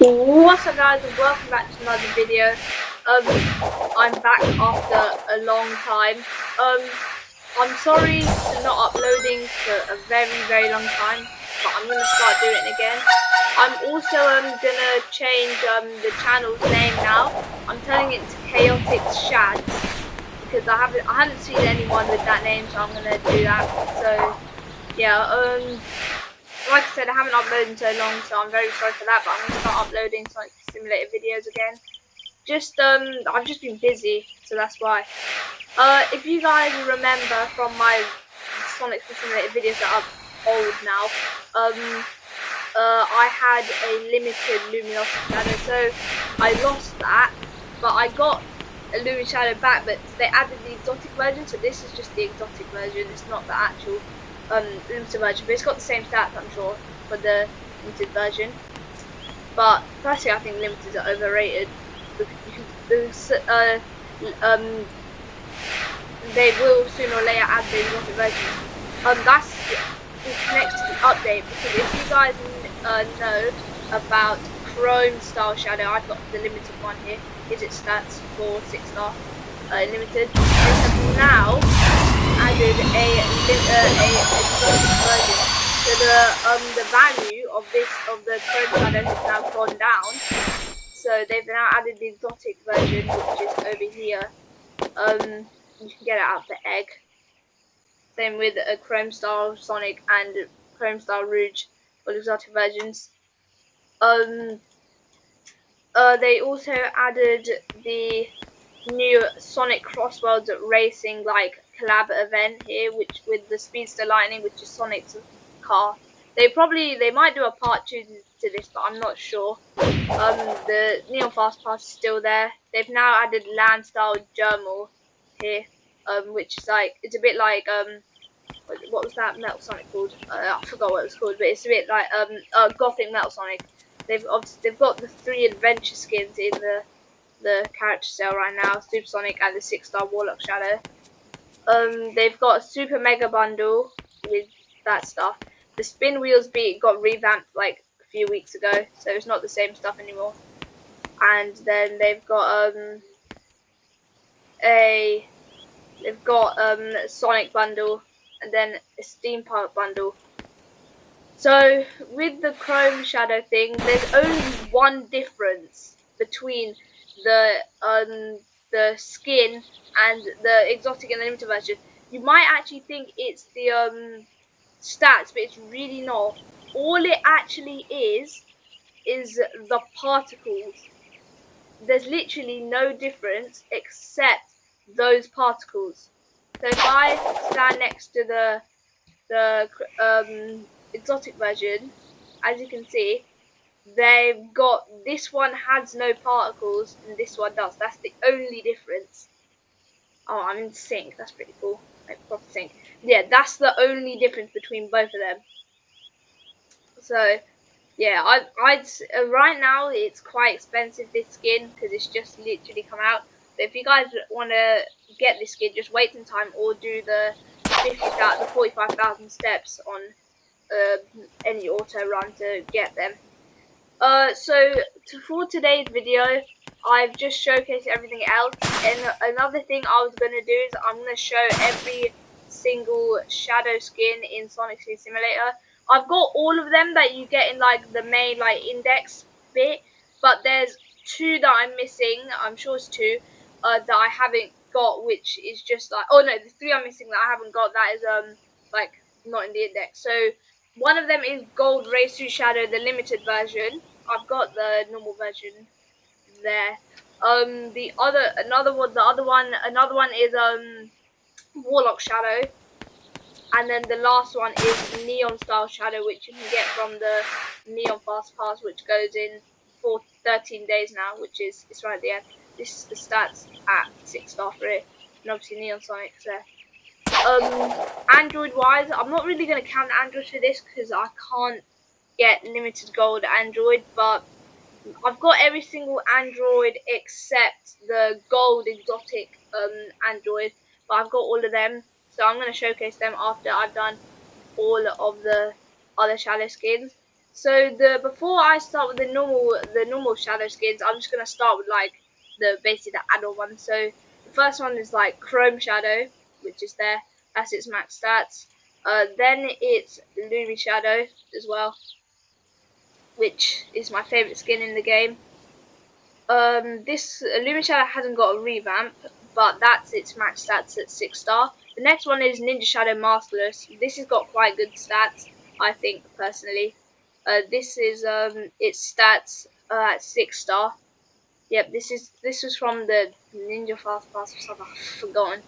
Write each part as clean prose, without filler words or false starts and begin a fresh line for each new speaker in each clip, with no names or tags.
What's up guys, and welcome back to another video. I'm back after a long time. I'm sorry for not uploading for a very long time, but I'm gonna start doing it again. I'm also gonna change the channel's name now. I'm turning it to Chaotic Shads because I haven't seen anyone with that name, so I'm gonna do that. So yeah, like I said, I haven't uploaded in so long, so I'm very sorry for that, but I'm going to start uploading Sonic Simulator videos again. I've just been busy, so that's why. If you guys remember from my Sonic Simulator videos that are old now, I had a limited Luminosity Shadow, so I lost that, but I got a Lumi Shadow back, but they added the exotic version, so this is just the exotic version, it's not the actual limited version, but it's got the same stats, I'm sure, for the limited version. But personally, I think limiteds are overrated. They will sooner or later add the exotic version. That's next to the update, because if you guys know about Chrome Style Shadow, I've got the limited one here. Is it stats for 6-star limited? They have now added a exotic version. So the value of the Chrome Shadow has now gone down. So they've now added the exotic version, which is over here. You can get it out of the egg. Same with a Chrome Style Sonic and Chrome Style Rouge for the exotic versions. They also added the new Sonic Crossworlds Racing collab event here, which with the Speedster Lightning, which is Sonic's car. They might do a part 2 to this, but I'm not sure. The Neon Fast Pass is still there. They've now added Land Style Germal here, which is it's a bit like what was that Metal Sonic called? I forgot what it was called, but it's a bit like Gothic Metal Sonic. They've got the 3 adventure skins in the character sale right now, Super Sonic and the 6-star Warlock Shadow. They've got a Super Mega Bundle with that stuff. The Spin Wheels beat got revamped like a few weeks ago, so it's not the same stuff anymore. And then they've got a Sonic Bundle, and then a Steampunk Bundle. So with the Chrome Shadow thing, there's only one difference between the skin and the exotic and the limited version. You might actually think it's the stats, but it's really not. All it actually is the particles. There's literally no difference except those particles. So if I stand next to the exotic version, as you can see, they've got this one has no particles and this one does. That's the only difference. Oh, I'm in sync. That's pretty cool. Like proper sync. Yeah, that's the only difference between both of them. So yeah, I'd right now it's quite expensive, this skin, because it's just literally come out. So if you guys want to get this skin, just wait some time or do the 45,000 steps on any auto run to get them. For today's video, I've just showcased everything else, and another thing I was gonna do is I'm gonna show every single shadow skin in Sonic City Simulator. I've got all of them that you get in the main index bit, but there's 2 that I'm missing. I'm sure it's 2 that I haven't got, which is just oh no, the 3 I'm missing that I haven't got, that is not in the index. So one of them is Gold Racer Shadow, the limited version. I've got the normal version there. Another one is Warlock Shadow, and then the last one is Neon Style Shadow, which you can get from the Neon Fast Pass, which goes in for 13 days now, which is it's right there. This is the stats at 6-star for it, and obviously Neon Sonic's there. Android wise, I'm not really going to count Android for this because I can't get limited gold Android, but I've got every single Android except the gold exotic Android, but I've got all of them, so I'm going to showcase them after I've done all of the other shadow skins. So before I start with the normal shadow skins, I'm just gonna start with like basically the add-on one. So the first one is like Chrome Shadow, which is there. That's its max stats. Then it's Lumi Shadow as well, which is my favorite skin in the game. This Lumi Shadow hasn't got a revamp, but that's its max stats at 6-star. The next one is Ninja Shadow Masterless. This has got quite good stats, I think personally. This is its stats at 6-star. Yep, this was from the Ninja Fast Pass or something. I've forgotten.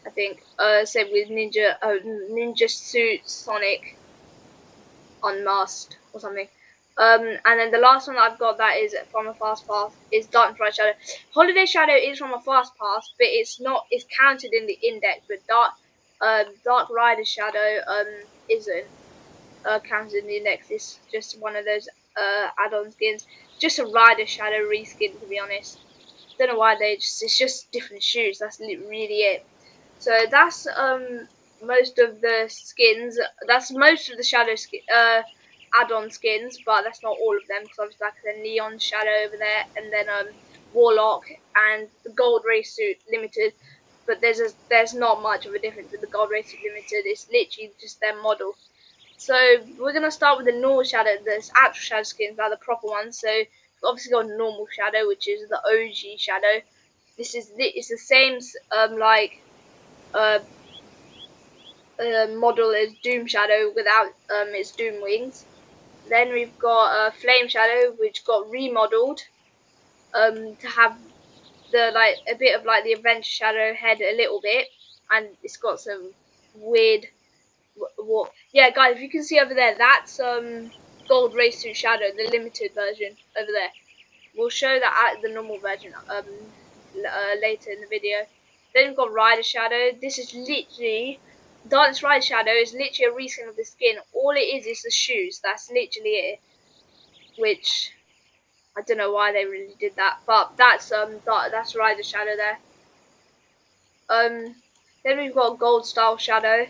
I think same with Ninja Suit Sonic Unmasked or something. And then the last one that I've got that is from a fast pass is Dark Fright Shadow. Holiday Shadow is from a fast pass, but it's not. It's counted in the index, but Dark Rider Shadow isn't counted in the index. It's just one of those add-on skins. Just a Rider Shadow reskin, to be honest. Don't know why it's just different shoes. That's really it. So that's most of the skins. That's most of the shadow add-on skins, but that's not all of them because obviously like the neon shadow over there, and then warlock and the gold race suit limited. But there's not much of a difference with the gold race suit limited. It's literally just their model. So we're gonna start with the normal shadow. There's actual shadow skins, are the proper ones. So we've obviously got normal shadow, which is the OG shadow. It's the same like uh, model as Doom Shadow without its Doom wings. Then we've got Flame Shadow, which got remodeled to have the like a bit of like the Adventure Shadow head a little bit, and it's got some weird what. Yeah, guys, if you can see over there, that's Gold Racer Shadow, the limited version over there. We'll show that at the normal version later in the video. Then we've got Rider Shadow. This is literally Dance Rider Shadow is literally a reskin of the skin. All it is the shoes. That's literally it. Which I don't know why they really did that, but that's Rider Shadow there. Then we've got Gold Style Shadow.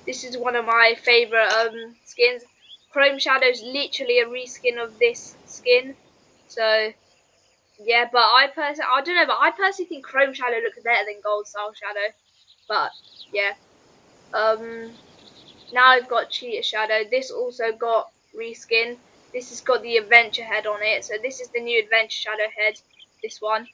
This is one of my favorite skins. Chrome Shadow is literally a reskin of this skin. So yeah, but I don't know, but I personally think Chrome Shadow looks better than Gold Style Shadow. But yeah, now I've got Cheetah Shadow. This also got reskin. This has got the Adventure head on it. So this is the new Adventure Shadow head. This one.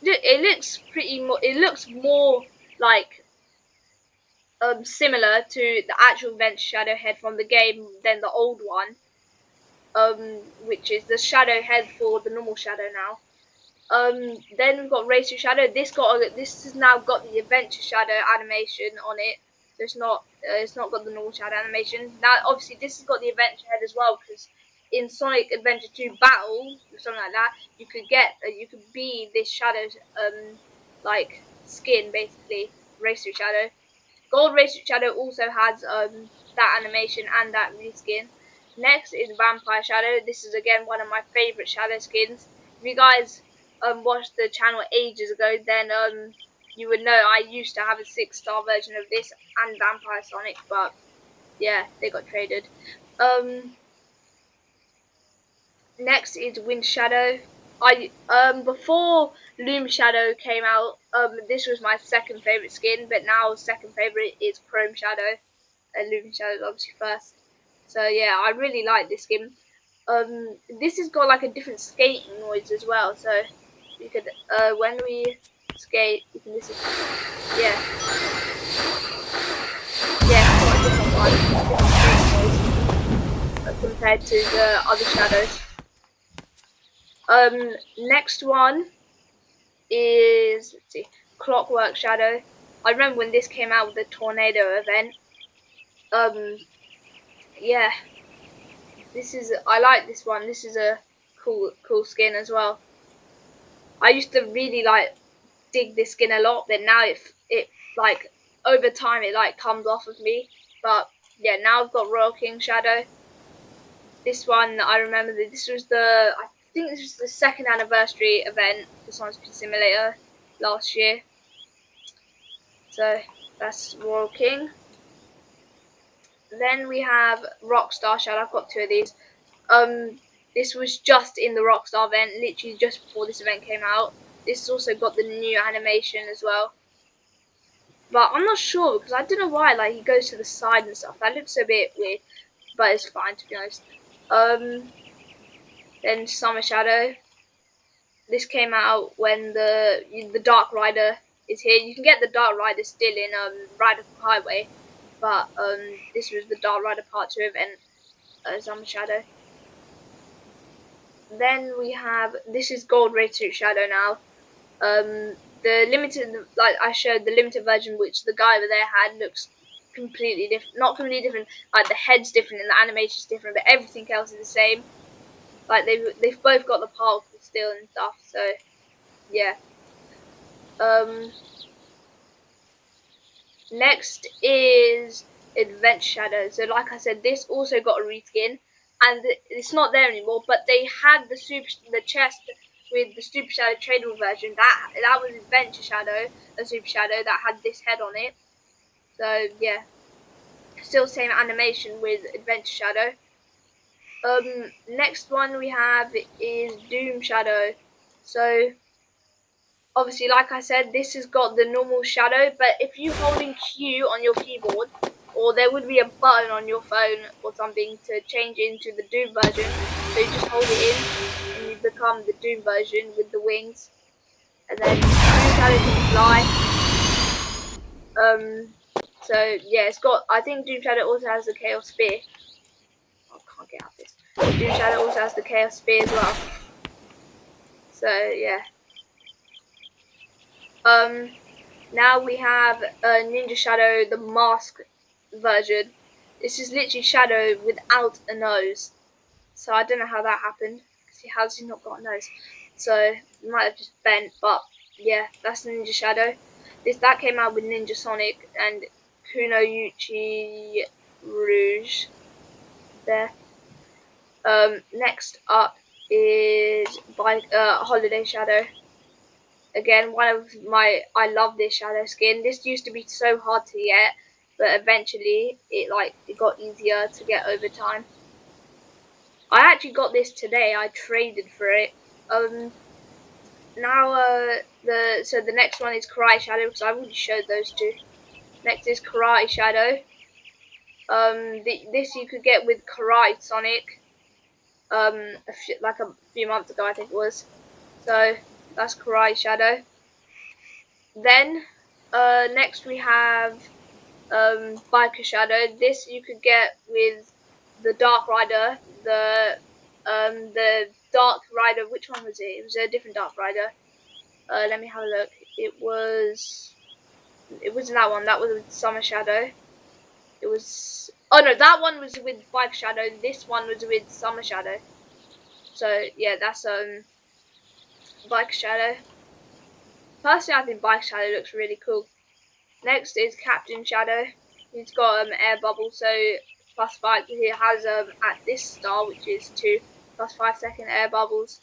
It looks it looks more like similar to the actual Adventure Shadow head from the game than the old one. Which is the Shadow head for the normal Shadow now. Then we've got Racer Shadow. This has now got the Adventure Shadow animation on it. So it's not got the normal Shadow animation. Now obviously this has got the Adventure head as well because in Sonic Adventure 2 Battle or something like that, you could be this Shadow like skin basically, Racer Shadow. Gold Racer Shadow also has that animation and that reskin. Next is Vampire Shadow. This is again one of my favorite Shadow skins. If you guys watched the channel ages ago, then you would know I used to have a 6-star version of this and Vampire Sonic, but yeah, they got traded. Next is Wind Shadow. I before Loom Shadow came out, this was my second favorite skin, but now second favorite is Chrome Shadow, and Loom Shadow is obviously first. So yeah, I really like this skin. This has got like a different skating noise as well, so you could when we skate, you can listen. Yeah, yeah, it's got a different one, different skating noise compared to the other shadows. Next one is let's see, Clockwork Shadow. I remember when this came out with the tornado event. Yeah, I like this one. This is a cool skin as well. I used to really like dig this skin a lot, but now it like over time it like comes off of me. But yeah, now I've got Royal King Shadow. This one I remember that I think this was the second anniversary event for Sonic Speed Simulator last year. So that's Royal King. Then we have Rockstar Shadow. I've got two of these. This was just in the Rockstar event, literally just before this event came out. This has also got the new animation as well. But I'm not sure because I don't know why. Like he goes to the side and stuff. That looks a bit weird, but it's fine to be honest. Then Summer Shadow. This came out when the Dark Rider is here. You can get the Dark Rider still in Radical Highway, but this was the Dark Rider Part 2 event, Summer Shadow. Then we have, this is Gold Ray Suit Shadow now. The limited, like I showed, the limited version which the guy over there had looks completely different. Not completely different. Like the head's different and the animation's different, but everything else is the same. Like they've both got the particle still and stuff. So yeah. Next is Adventure Shadow. So like I said, this also got a reskin, and it's not there anymore. But they had the chest with the Super Shadow tradable version. That was Adventure Shadow, a Super Shadow that had this head on it. So yeah, still same animation with Adventure Shadow. Next one we have is Doom Shadow. So obviously, like I said, this has got the normal shadow, but if you hold in Q on your keyboard, or there would be a button on your phone or something to change into the Doom version, so you just hold it in and you become the Doom version with the wings. And then Doom Shadow can fly. So yeah, it's got, I think Doom Shadow also has the Chaos Spear. Oh, I can't get out this. Doom Shadow also has the Chaos Spear as well. So yeah. Now we have Ninja Shadow, the mask version. This is literally Shadow without a nose. So I don't know how that happened. Because he not got a nose? So it might have just bent. But yeah, that's Ninja Shadow. That came out with Ninja Sonic and Kunoichi Rouge. There. Next up is Holiday Shadow. Again, I love this shadow skin. This used to be so hard to get, but eventually it got easier to get over time. I actually got this today. I traded for it. Now the next one is Karate Shadow because I've already showed those two. Next is Karate Shadow. This you could get with Karate Sonic. Like a few months ago I think it was. So that's Karate Shadow. Then next we have Biker Shadow. This you could get with the Dark Rider, the Dark Rider. Which one was it? It was a different Dark Rider. Let me have a look. It wasn't that one. That was with Summer Shadow. It was. Oh no, that one was with Biker Shadow. This one was with Summer Shadow. So yeah, that's Biker Shadow. Personally, I think Biker Shadow looks really cool. Next is Captain Shadow. He's got air bubble, so +5. He has at this star, which is 2 +5 second air bubbles.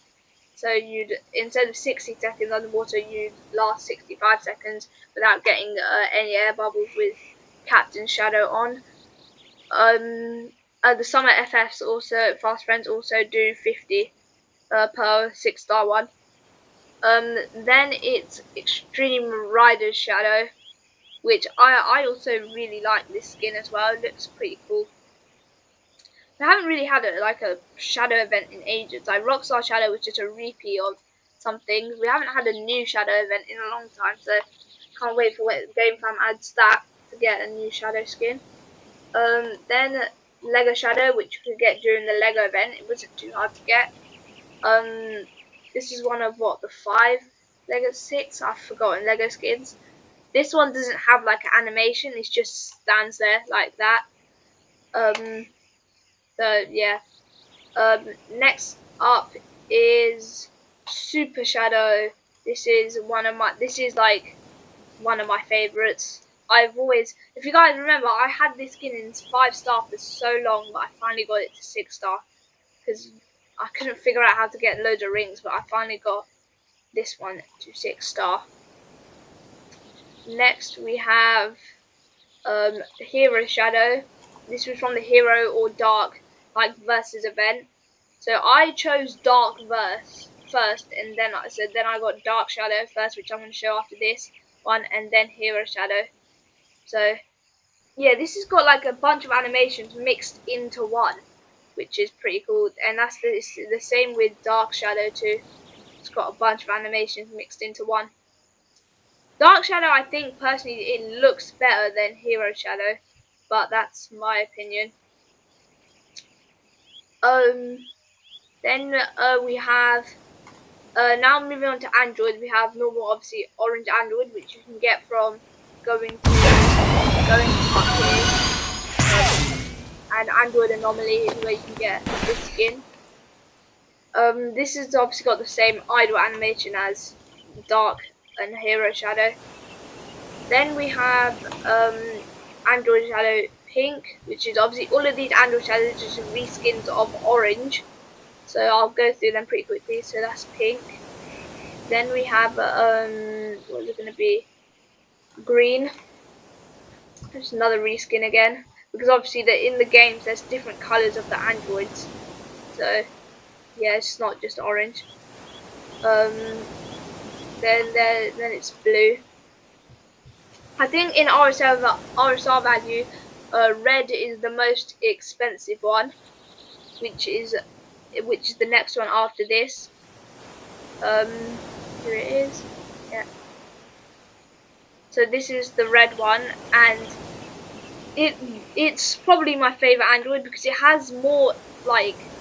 So you'd instead of 60 seconds underwater, you'd last 65 seconds without getting any air bubbles with Captain Shadow on. The Summer FFs also Fast Friends also do 50 per 6-star one. Then it's Extreme Rider Shadow, which I also really like this skin as well. It looks pretty cool. I haven't really had a shadow event in ages. Like Rockstar Shadow was just a repeat of something. We haven't had a new shadow event in a long time, so can't wait for when Game Fam adds that to get a new shadow skin. Then Lego Shadow, which you could get during the Lego event. It wasn't too hard to get. This is one of the 5 Lego 6. I've forgotten Lego skins. This one doesn't have like an animation, it just stands there like that. So yeah. Next up is Super Shadow. This is like one of my favorites. If you guys remember, I had this skin in 5-star for so long, but I finally got it to 6-star because I couldn't figure out how to get loads of rings, but I finally got this one to 6-star. Next we have Hero Shadow. This was from the Hero or Dark versus event. So I chose Dark first, and then I got Dark Shadow first, which I'm going to show after this one, and then Hero Shadow. So yeah, this has got like a bunch of animations mixed into one, which is pretty cool. And that's the same with Dark Shadow too. It's got a bunch of animations mixed into one. Dark Shadow, I think personally, it looks better than Hero Shadow, but that's my opinion. Then we have now moving on to Android. We have normal, obviously, orange Android, which you can get from going up here, and Android Anomaly is where you can get this skin. This has obviously got the same idle animation as Dark and Hero Shadow. Then we have Android Shadow Pink, which is obviously all of these Android Shadows are just reskins of orange. So I'll go through them pretty quickly. So that's pink. Then we have what is it going to be? Green. There's another reskin again, because obviously in the games there's different colors of the androids. So yeah, it's not just orange. Then it's blue. I think in RSR value, red is the most expensive one, which is the next one after this. Here it is. Yeah. So this is the red one, and it's probably my favorite Android because it has more like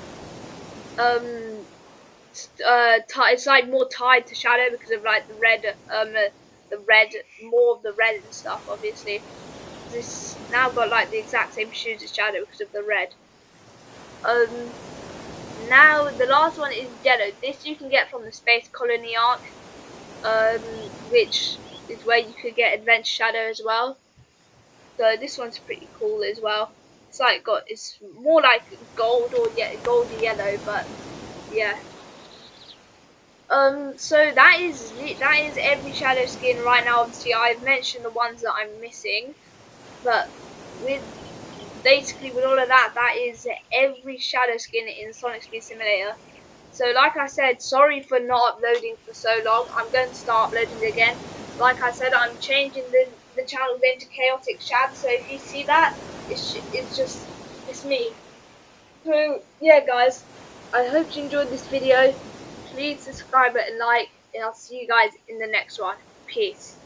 it's like more tied to Shadow because of like the red, more of the red and stuff. Obviously, this now got like the exact same shoes as Shadow because of the red. Now the last one is Yellow. This you can get from the Space Colony arc, which is where you could get Adventure Shadow as well. So this one's pretty cool as well. It's more like gold or goldy yellow, but yeah. So that is every shadow skin right now. Obviously, I've mentioned the ones that I'm missing, but with all of that, that is every shadow skin in Sonic Speed Simulator. So like I said, sorry for not uploading for so long. I'm going to start uploading again. Like I said, I'm changing the channel name to Chaotic Shad. So if you see that, it's me. So yeah, guys, I hope you enjoyed this video. Please subscribe and like, and I'll see you guys in the next one. Peace.